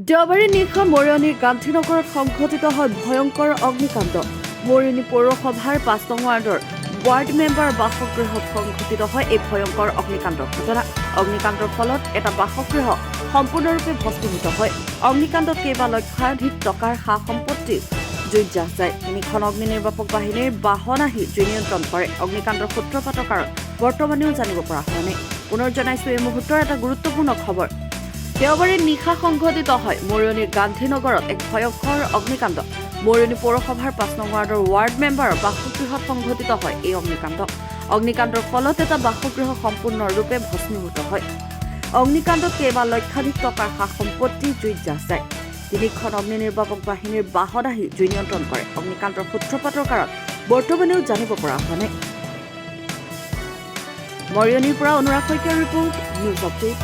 দেওবাৰে নিশা মৰিয়নিৰ গান্ধীনগৰত সংঘটিত হয় ভয়ংকৰ অগ্নিকাণ্ড। মৰিয়নি পৌৰসভাৰ ৫ নং ৱাৰ্ডৰ ৱাৰ্ড মেম্বাৰ বাসগৃহত সংঘটিত হয় এই ভয়ংকৰ অগ্নিকাণ্ডৰ ঘটনা। অগ্নিকাণ্ডৰ ফলত এটা বাসগৃহ সম্পূৰ্ণৰূপে ভস্মীভূত হয়। অগ্নিকাণ্ডত কেইবা লক্ষাধিক টকাৰ সা সম্পত্তি জুইত জাহ যায়। ৩খন অগ্নি নিৰ্বাপক বাহিনীৰ বাহন আহি জুই নিয়ন্ত্ৰণ কৰে। অগ্নিকাণ্ডৰ সূত্ৰপাতৰ কাৰণ বৰ্তমানেও জানিব পৰা হোৱা নাই। পুনৰ জনাইছো এই মুহূৰ্তৰ এটা গুৰুত্বপূৰ্ণ খবৰ। দেওবাৰে নিশা সংঘটিত হয় মৰিয়নিৰ গান্ধীনগৰত এক ভয়ংকৰ অগ্নিকাণ্ড। মৰিয়নি পৌৰসভাৰ ৫ নং ৱাৰ্ডৰ ৱাৰ্ড মেম্বাৰৰ বাসগৃহত সংঘটিত হয় এই অগ্নিকাণ্ড। অগ্নিকাণ্ডৰ ফলত এটা বাসগৃহ সম্পূৰ্ণৰূপে ভস্মীভূত হয়। অগ্নিকাণ্ডত কেইবা লক্ষাধিক টকাৰ সা সম্পত্তি জুইত জাহ যায়। ৩খন অগ্নি নিৰ্বাপক বাহিনীৰ বাহন আহি জুই নিয়ন্ত্ৰণ কৰে। অগ্নিকাণ্ডৰ সূত্ৰপাতৰ কাৰণ বৰ্তমানেও জানিব পৰা হোৱা নাই। মৰিয়নিৰ পৰা অনুৰাগ শইকীয়াৰ ৰিপৰ্ট, নিউজ আপডেট।